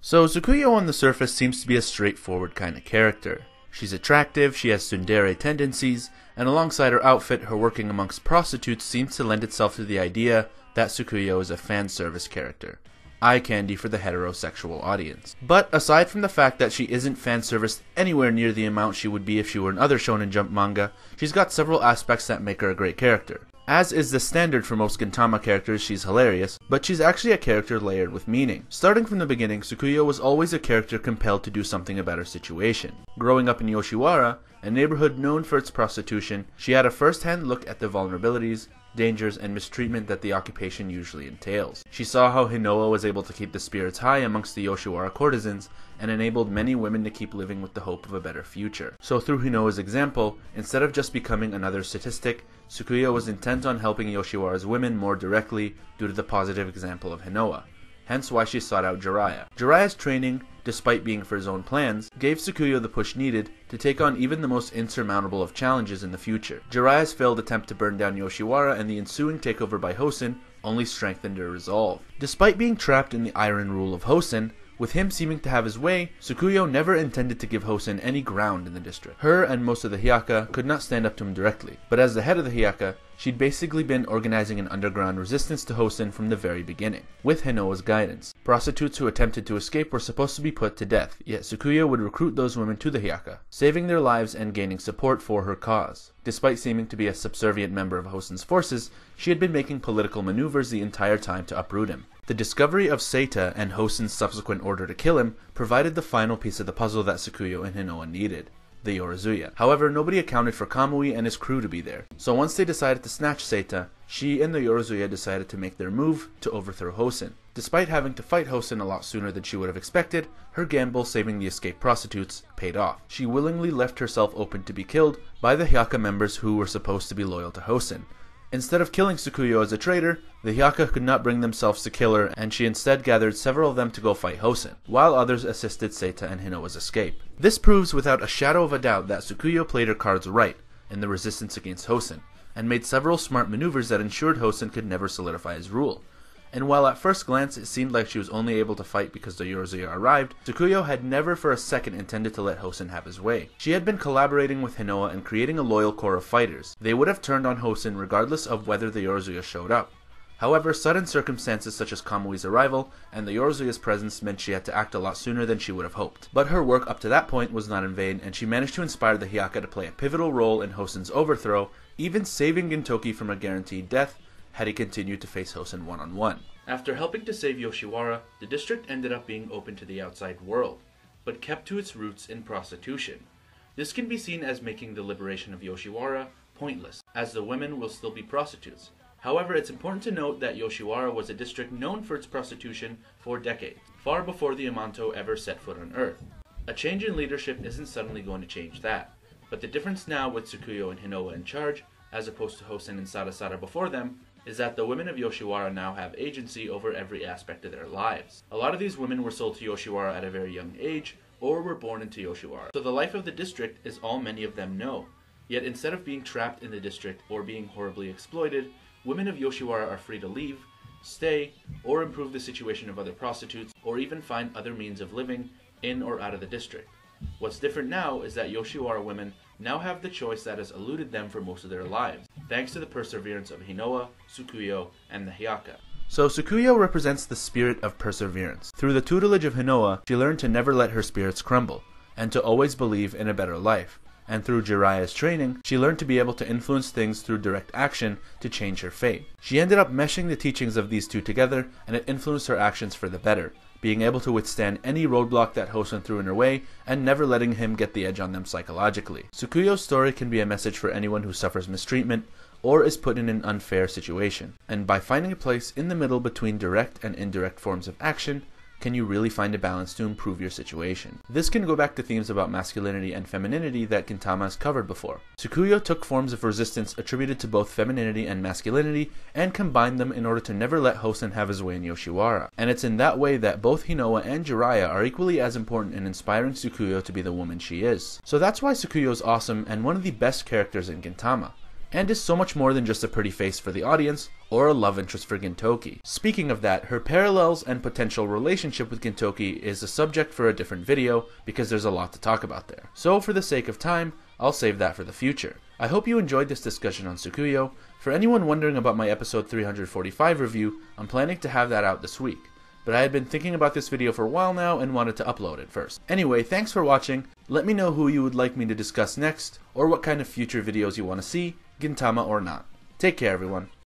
So Tsukuyo on the surface seems to be a straightforward kind of character. She's attractive, she has tsundere tendencies, and alongside her outfit, her working amongst prostitutes seems to lend itself to the idea that Tsukuyo is a fan service character. Eye candy for the heterosexual audience. But aside from the fact that she isn't fan serviced anywhere near the amount she would be if she were in other Shonen Jump manga, she's got several aspects that make her a great character. As is the standard for most Gintama characters, she's hilarious, but she's actually a character layered with meaning. Starting from the beginning, Tsukuyo was always a character compelled to do something about her situation. Growing up in Yoshiwara, a neighborhood known for its prostitution, she had a first-hand look at the vulnerabilities, dangers, and mistreatment that the occupation usually entails. She saw how Hinoa was able to keep the spirits high amongst the Yoshiwara courtesans and enabled many women to keep living with the hope of a better future. So through Hinoa's example, instead of just becoming another statistic, Tsukuyo was intent on helping Yoshiwara's women more directly due to the positive example of Hinoa. Hence why she sought out Jiraiya. Jiraiya's training, despite being for his own plans, gave Tsukuyo the push needed to take on even the most insurmountable of challenges in the future. Jiraiya's failed attempt to burn down Yoshiwara and the ensuing takeover by Hostin only strengthened her resolve. Despite being trapped in the iron rule of Hostin, with him seeming to have his way, Tsukuyo never intended to give Hostin any ground in the district. Her and most of the Hyaka could not stand up to him directly, but as the head of the Hyaka, she'd basically been organizing an underground resistance to Hostin from the very beginning, with Hinoa's guidance. Prostitutes who attempted to escape were supposed to be put to death, yet Tsukuyo would recruit those women to the Hyaka, saving their lives and gaining support for her cause. Despite seeming to be a subservient member of Hostin's forces, she had been making political maneuvers the entire time to uproot him. The discovery of Seita and Hostin's subsequent order to kill him provided the final piece of the puzzle that Tsukuyo and Hinoa needed, the Yorozuya. However, nobody accounted for Kamui and his crew to be there, so once they decided to snatch Seita, she and the Yorozuya decided to make their move to overthrow Hostin. Despite having to fight Hostin a lot sooner than she would have expected, her gamble saving the escaped prostitutes paid off. She willingly left herself open to be killed by the Hyaka members who were supposed to be loyal to Hostin. Instead of killing Tsukuyo as a traitor, the Hyaka could not bring themselves to kill her, and she instead gathered several of them to go fight Hostin, while others assisted Seita and Hinoa's escape. This proves without a shadow of a doubt that Tsukuyo played her cards right in the resistance against Hostin, and made several smart maneuvers that ensured Hostin could never solidify his rule. And while at first glance it seemed like she was only able to fight because the Yorozuya arrived, Tsukuyo had never for a second intended to let Hostin have his way. She had been collaborating with Hinoa and creating a loyal core of fighters. They would have turned on Hostin regardless of whether the Yorozuya showed up. However, sudden circumstances such as Kamui's arrival and the Yorozuya's presence meant she had to act a lot sooner than she would have hoped. But her work up to that point was not in vain, and she managed to inspire the Hyaka to play a pivotal role in Hostin's overthrow, even saving Gintoki from a guaranteed death had he continued to face Hostin one-on-one. After helping to save Yoshiwara, the district ended up being open to the outside world, but kept to its roots in prostitution. This can be seen as making the liberation of Yoshiwara pointless, as the women will still be prostitutes. However, it's important to note that Yoshiwara was a district known for its prostitution for decades, far before the Yamato ever set foot on Earth. A change in leadership isn't suddenly going to change that, but the difference now with Tsukuyo and Hinoa in charge, as opposed to Hostin and Sarasara before them, is that the women of Yoshiwara now have agency over every aspect of their lives. A lot of these women were sold to Yoshiwara at a very young age, or were born into Yoshiwara. So the life of the district is all many of them know. Yet instead of being trapped in the district or being horribly exploited, women of Yoshiwara are free to leave, stay, or improve the situation of other prostitutes, or even find other means of living in or out of the district. What's different now is that Yoshiwara women now have the choice that has eluded them for most of their lives, thanks to the perseverance of Hinoa, Tsukuyo, and the Hyaka. So Tsukuyo represents the spirit of perseverance. Through the tutelage of Hinoa, she learned to never let her spirits crumble, and to always believe in a better life. And through Jiraiya's training, she learned to be able to influence things through direct action to change her fate. She ended up meshing the teachings of these two together, and it influenced her actions for the better, being able to withstand any roadblock that Hostin threw in her way, and never letting him get the edge on them psychologically. Tsukuyo's story can be a message for anyone who suffers mistreatment, or is put in an unfair situation. And by finding a place in the middle between direct and indirect forms of action, can you really find a balance to improve your situation? This can go back to themes about masculinity and femininity that Gintama has covered before. Tsukuyo took forms of resistance attributed to both femininity and masculinity and combined them in order to never let Hostin have his way in Yoshiwara. And it's in that way that both Hinoa and Jiraiya are equally as important in inspiring Tsukuyo to be the woman she is. So that's why Tsukuyo is awesome and one of the best characters in Gintama. and is so much more than just a pretty face for the audience or a love interest for Gintoki. Speaking of that, her parallels and potential relationship with Gintoki is a subject for a different video because there's a lot to talk about there. So for the sake of time, I'll save that for the future. I hope you enjoyed this discussion on Tsukuyo. For anyone wondering about my episode 345 review, I'm planning to have that out this week. But I had been thinking about this video for a while now and wanted to upload it first. Anyway, thanks for watching. Let me know who you would like me to discuss next, or what kind of future videos you want to see, Gintama or not. Take care, everyone.